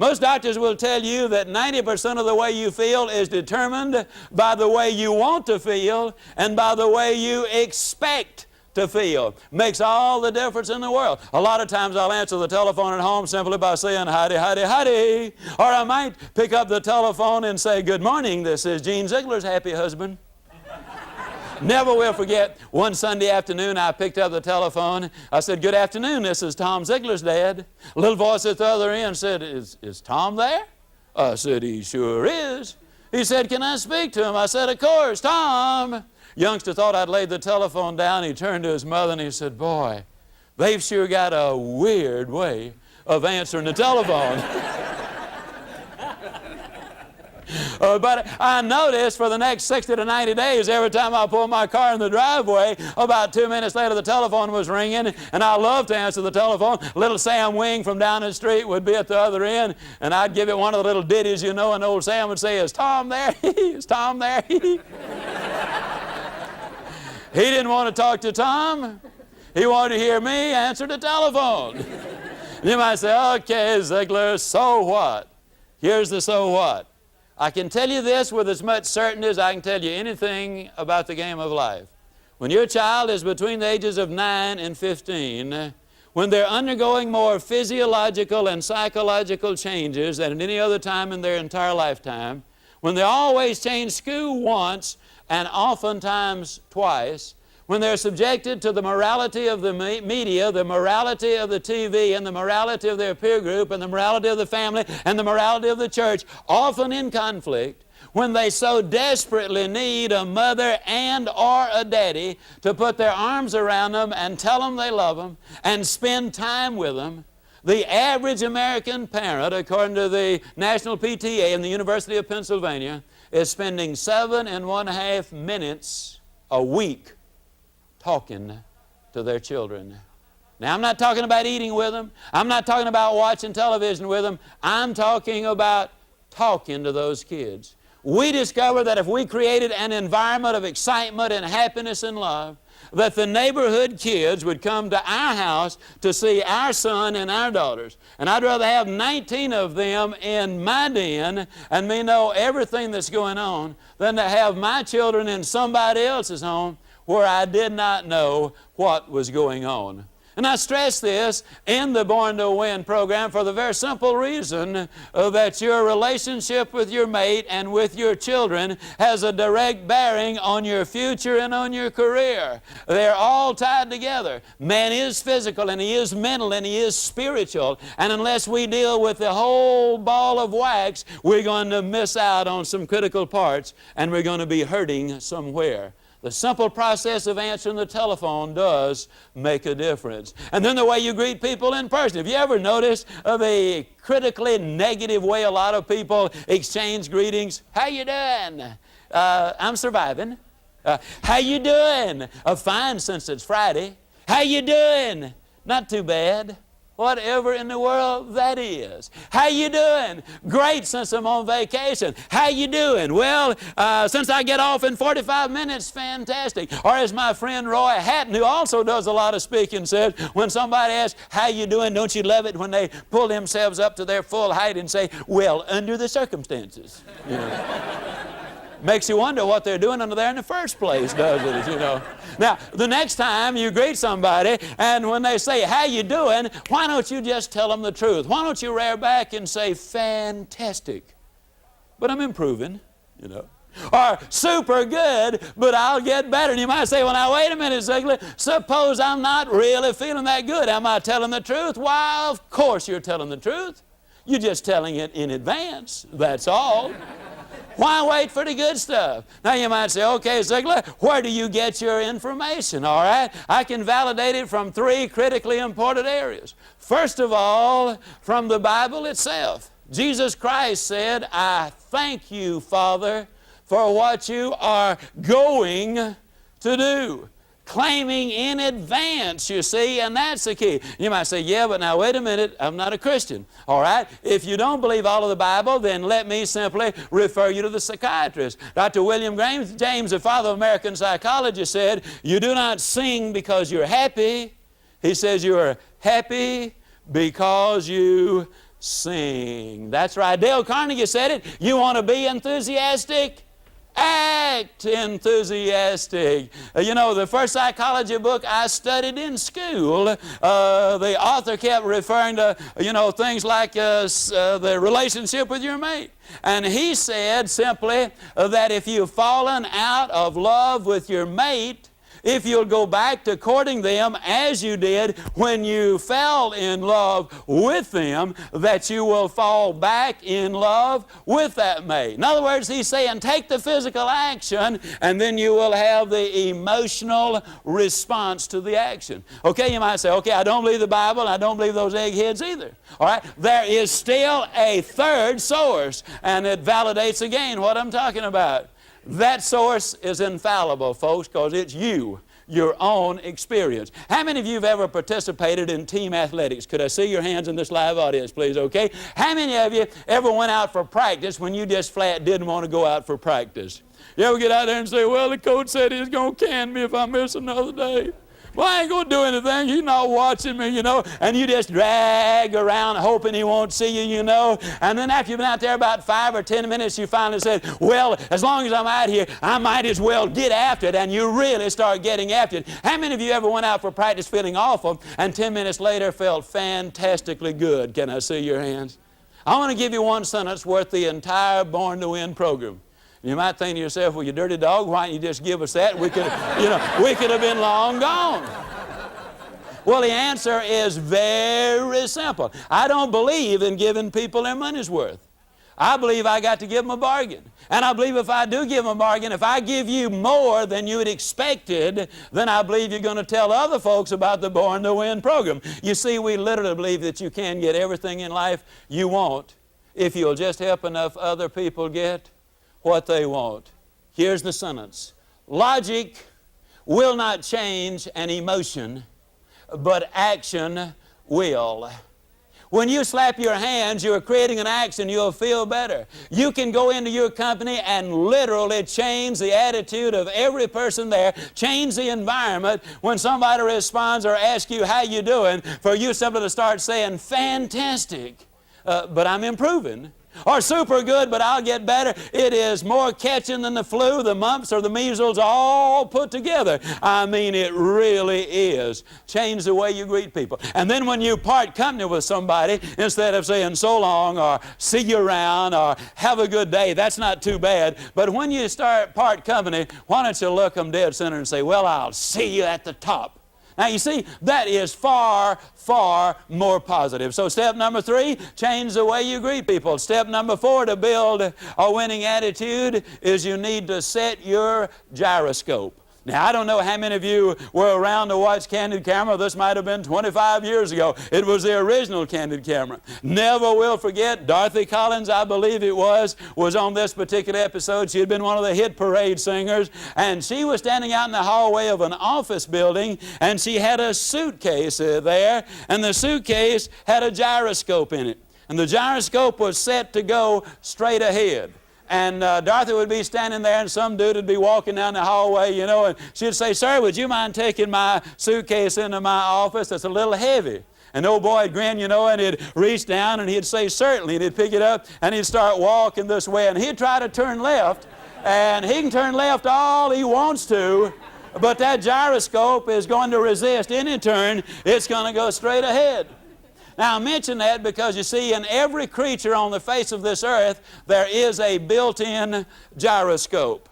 Most doctors will tell you that 90% of the way you feel is determined by the way you want to feel and by the way you expect to feel. Makes all the difference in the world. A lot of times I'll answer the telephone at home simply by saying, howdy, howdy, howdy. Or I might pick up the telephone and say, good morning, this is Zig Ziglar's happy husband. Never will forget, one Sunday afternoon I picked up the telephone. I said, good afternoon, this is Tom Ziglar's dad. A little voice at the other end said, is Tom there? I said, he sure is. He said, can I speak to him? I said, of course, Tom. Youngster thought I'd laid the telephone down. He turned to his mother and he said, boy, they've sure got a weird way of answering the telephone. But I noticed for the next 60 to 90 days, every time I pulled my car in the driveway, about 2 minutes later the telephone was ringing, and I loved to answer the telephone. Little Sam Wing from down the street would be at the other end, and I'd give it one of the little ditties, you know, and old Sam would say, is Tom there? Is Tom there? He didn't want to talk to Tom. He wanted to hear me answer the telephone. You might say, okay, Ziglar, so what? Here's the so what. I can tell you this with as much certainty as I can tell you anything about the game of life. When your child is between the ages of 9 and 15, when they're undergoing more physiological and psychological changes than at any other time in their entire lifetime, when they always change school once and oftentimes twice, when they're subjected to the morality of the media, the morality of the TV, and the morality of their peer group, and the morality of the family, and the morality of the church, often in conflict, when they so desperately need a mother and or a daddy to put their arms around them and tell them they love them and spend time with them, the average American parent, according to the National PTA and the University of Pennsylvania, is spending 7.5 minutes a week talking to their children. Now, I'm not talking about eating with them. I'm not talking about watching television with them. I'm talking about talking to those kids. We discovered that if we created an environment of excitement and happiness and love, that the neighborhood kids would come to our house to see our son and our daughters. And I'd rather have 19 of them in my den and me know everything that's going on than to have my children in somebody else's home where I did not know what was going on. And I stress this in the Born to Win program for the very simple reason that your relationship with your mate and with your children has a direct bearing on your future and on your career. They're all tied together. Man is physical and he is mental and he is spiritual. And unless we deal with the whole ball of wax, we're going to miss out on some critical parts and we're going to be hurting somewhere. The simple process of answering the telephone does make a difference. And then the way you greet people in person. Have you ever noticed the critically negative way a lot of people exchange greetings? How you doing? I'm surviving. How you doing? Fine since it's Friday. How you doing? Not too bad. Whatever in the world that is. How you doing? Great since I'm on vacation. How you doing? Well, since I get off in 45 minutes, fantastic. Or as my friend Roy Hatton, who also does a lot of speaking, says, when somebody asks, how you doing, don't you love it when they pull themselves up to their full height and say, well, under the circumstances. You know. Makes you wonder what they're doing under there in the first place, doesn't it, you know. Now, the next time you greet somebody and when they say, how you doing, why don't you just tell them the truth? Why don't you rear back and say, fantastic, but I'm improving, you know. Or super good, but I'll get better. And you might say, well, now, wait a minute, Ziglar. Suppose I'm not really feeling that good. Am I telling the truth? Why, of course you're telling the truth. You're just telling it in advance, that's all. Why wait for the good stuff? Now you might say, okay, Ziglar, where do you get your information? All right, I can validate it from 3 critically important areas. First of all, from the Bible itself. Jesus Christ said, I thank you, Father, for what you are going to do. Claiming in advance, you see, and that's the key. You might say, yeah, but now wait a minute, I'm not a Christian. All right, if you don't believe all of the Bible, then let me simply refer you to the psychiatrist. Dr. William James, the father of American psychology, said, you do not sing because you're happy. He says you're happy because you sing. That's right. Dale Carnegie said it. You want to be enthusiastic? Act enthusiastic. You know, the first psychology book I studied in school, the author kept referring to, things like the relationship with your mate. And he said simply that if you've fallen out of love with your mate, if you'll go back to courting them as you did when you fell in love with them, that you will fall back in love with that mate. In other words, he's saying take the physical action and then you will have the emotional response to the action. Okay, you might say, okay, I don't believe the Bible, and I don't believe those eggheads either. All right, there is still a third source, and it validates again what I'm talking about. That source is infallible, folks, because it's you, your own experience. How many of you have ever participated in team athletics? Could I see your hands in this live audience, please, okay? How many of you ever went out for practice when you just flat didn't want to go out for practice? You ever get out there and say, well, the coach said he's going to can me if I miss another day? Well, I ain't going to do anything. He's not watching me, and you just drag around hoping he won't see you, And then after you've been out there about 5 or 10 minutes, you finally said, well, as long as I'm out here, I might as well get after it, and you really start getting after it. How many of you ever went out for practice feeling awful and 10 minutes later felt fantastically good? Can I see your hands? I want to give you one sentence worth the entire Born to Win program. You might think to yourself, well, you dirty dog, why don't you just give us that? We could have been long gone. Well, the answer is very simple. I don't believe in giving people their money's worth. I believe I got to give them a bargain. And I believe if I do give them a bargain, if I give you more than you had expected, then I believe you're going to tell other folks about the Born to Win program. You see, we literally believe that you can get everything in life you want if you'll just help enough other people get what they want. Here's the sentence. Logic will not change an emotion, but action will. When you slap your hands, you're creating an action, you'll feel better. You can go into your company and literally change the attitude of every person there, change the environment. When somebody responds or asks you how you doing, for you simply to start saying, fantastic, but I'm improving. Or super good, but I'll get better. It is more catching than the flu, the mumps, or the measles all put together. I mean, it really is. Change the way you greet people. And then when you part company with somebody, instead of saying so long, or see you around, or have a good day, that's not too bad. But when you start part company, why don't you look them dead center and say, well, I'll see you at the top. Now, you see, that is far, far more positive. So step number 3, change the way you greet people. Step number 4 to build a winning attitude is you need to set your gyroscope. Now, I don't know how many of you were around to watch Candid Camera. This might have been 25 years ago. It was the original Candid Camera. Never will forget, Dorothy Collins, I believe it was on this particular episode. She had been one of the hit parade singers, and she was standing out in the hallway of an office building, and she had a suitcase there, and the suitcase had a gyroscope in it. And the gyroscope was set to go straight ahead. And Dorothy would be standing there, and some dude would be walking down the hallway, and she'd say, sir, would you mind taking my suitcase into my office? It's a little heavy. And the old boy would grin, and he'd reach down, and he'd say, certainly. And he'd pick it up, and he'd start walking this way. And he'd try to turn left, and he can turn left all he wants to, but that gyroscope is going to resist any turn. It's going to go straight ahead. Now, I mention that because, you see, in every creature on the face of this earth, there is a built-in gyroscope.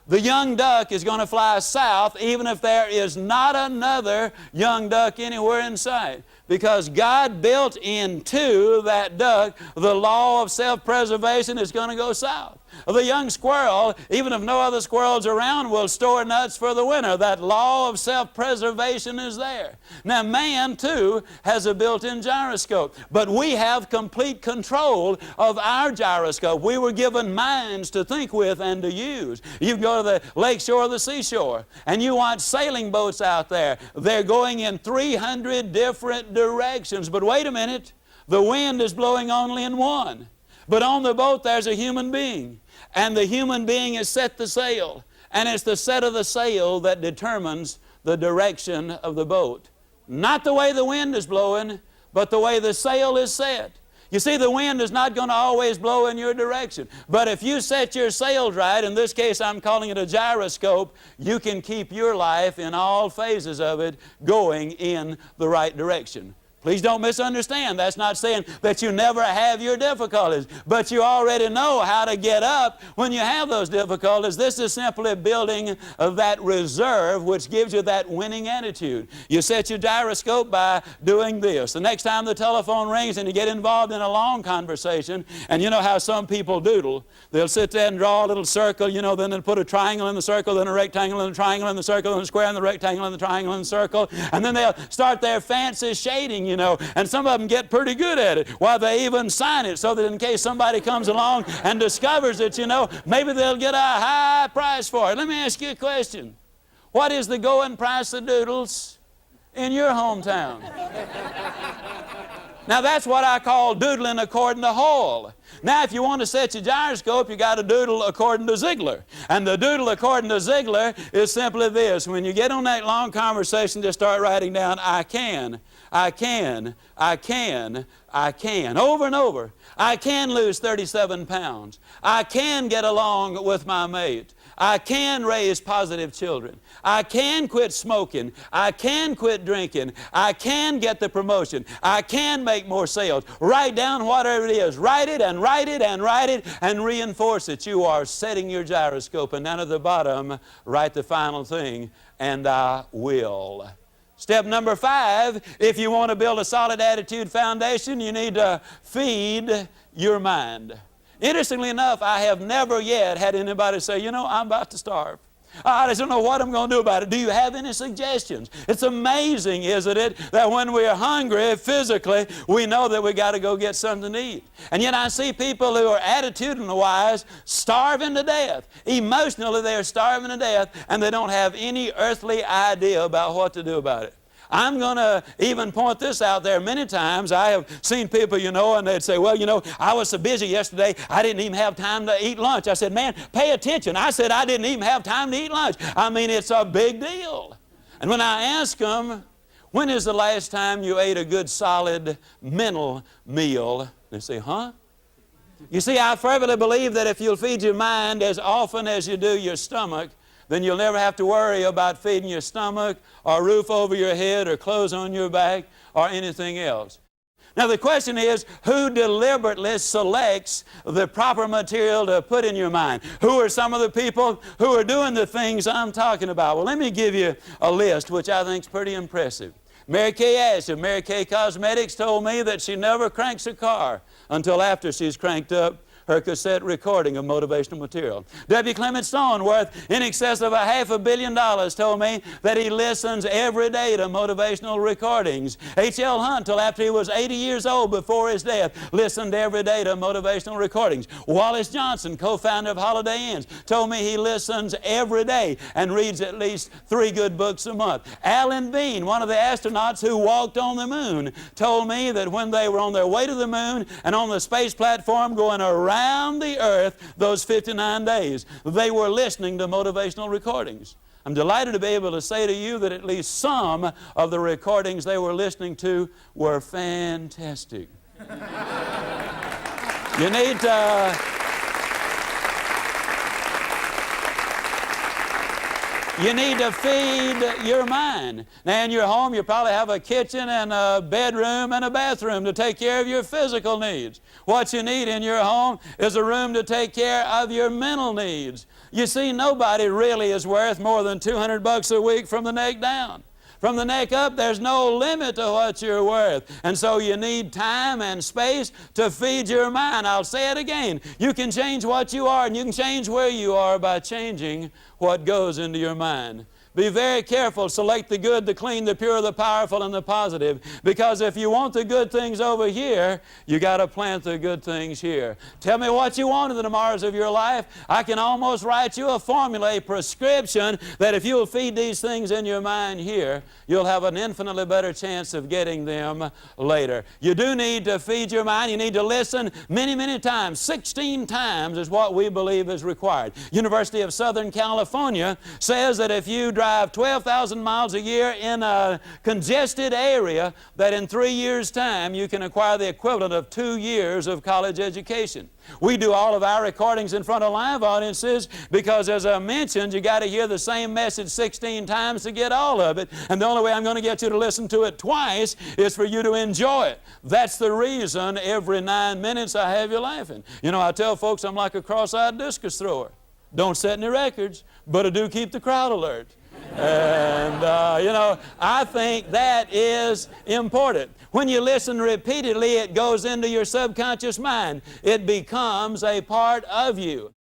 The young duck is going to fly south even if there is not another young duck anywhere in sight, because God built into that duck the law of self-preservation is going to go south. The young squirrel, even if no other squirrels around, will store nuts for the winter. That law of self-preservation is there. Now, man, too, has a built-in gyroscope, but we have complete control of our gyroscope. We were given minds to think with and to use. You go to the lake shore or the seashore, and you watch sailing boats out there. They're going in 300 different directions, but wait a minute, the wind is blowing only in one. But on the boat there's a human being, and the human being has set the sail, and it's the set of the sail that determines the direction of the boat. Not the way the wind is blowing, but the way the sail is set. You see, the wind is not going to always blow in your direction. But if you set your sails right, in this case I'm calling it a gyroscope, you can keep your life in all phases of it going in the right direction. Please don't misunderstand. That's not saying that you never have your difficulties, but you already know how to get up when you have those difficulties. This is simply building that reserve which gives you that winning attitude. You set your gyroscope by doing this. The next time the telephone rings and you get involved in a long conversation, and you know how some people doodle. They'll sit there and draw a little circle, you know, then they'll put a triangle in the circle, then a rectangle in the triangle in the circle, and a square in the rectangle in the triangle in the circle, and then they'll start their fancy shading, you know, and some of them get pretty good at it. Why, they even sign it so that in case somebody comes along and discovers it, you know, maybe they'll get a high price for it. Let me ask you a question. What is the going price of doodles in your hometown? Now that's what I call doodling according to Hall. Now if you want to set your gyroscope, you got to doodle according to Ziglar. And the doodle according to Ziglar is simply this. When you get on that long conversation, just start writing down, I can, I can, I can, I can, over and over. I can lose 37 pounds. I can get along with my mate. I can raise positive children. I can quit smoking. I can quit drinking. I can get the promotion. I can make more sales. Write down whatever it is. Write it and write it and write it and reinforce it. You are setting your gyroscope. And down at the bottom, write the final thing, and I will. Step number 5, if you want to build a solid attitude foundation, you need to feed your mind. Interestingly enough, I have never yet had anybody say, you know, I'm about to starve. I just don't know what I'm going to do about it. Do you have any suggestions? It's amazing, isn't it, that when we're hungry physically, we know that we got to go get something to eat. And yet I see people who are attitudinal-wise starving to death. Emotionally, they're starving to death, and they don't have any earthly idea about what to do about it. I'm going to even point this out there. Many times I have seen people, you know, and they'd say, well, you know, I was so busy yesterday, I didn't even have time to eat lunch. I said, man, pay attention. I said I didn't even have time to eat lunch. I mean, it's a big deal. And when I ask them, when is the last time you ate a good, solid, mental meal? They say, huh? You see, I fervently believe that if you'll feed your mind as often as you do your stomach, then you'll never have to worry about feeding your stomach or a roof over your head or clothes on your back or anything else. Now the question is, who deliberately selects the proper material to put in your mind? Who are some of the people who are doing the things I'm talking about? Well, let me give you a list which I think is pretty impressive. Mary Kay Ash of Mary Kay Cosmetics told me that she never cranks a car until after she's cranked up her cassette recording of motivational material. W. Clement Stone, worth in excess of $500 million, told me that he listens every day to motivational recordings. H.L. Hunt, till after he was 80 years old before his death, listened every day to motivational recordings. Wallace Johnson, co-founder of Holiday Inns, told me he listens every day and reads at least 3 good books a month. Alan Bean, one of the astronauts who walked on the moon, told me that when they were on their way to the moon and on the space platform going around the earth those 59 days, they were listening to motivational recordings. I'm delighted to be able to say to you that at least some of the recordings they were listening to were fantastic. You need to You need to feed your mind. Now in your home you probably have a kitchen and a bedroom and a bathroom to take care of your physical needs. What you need in your home is a room to take care of your mental needs. You see, nobody really is worth more than $200 a week from the neck down. From the neck up, there's no limit to what you're worth. And so you need time and space to feed your mind. I'll say it again. You can change what you are, and you can change where you are by changing what goes into your mind. Be very careful. Select the good, the clean, the pure, the powerful, and the positive. Because if you want the good things over here, you got to plant the good things here. Tell me what you want in the tomorrows of your life. I can almost write you a formula, a prescription, that if you'll feed these things in your mind here, you'll have an infinitely better chance of getting them later. You do need to feed your mind. You need to listen many, many times. 16 times is what we believe is required. University of Southern California says that if you drive drive 12,000 miles a year in a congested area that in 3 years' time you can acquire the equivalent of 2 years of college education. We do all of our recordings in front of live audiences because, as I mentioned, you got to hear the same message 16 times to get all of it. And the only way I'm going to get you to listen to it twice is for you to enjoy it. That's the reason every 9 minutes I have you laughing. You know, I tell folks I'm like a cross-eyed discus thrower. Don't set any records, but I do keep the crowd alert. And, you know, I think that is important. When you listen repeatedly, it goes into your subconscious mind. It becomes a part of you.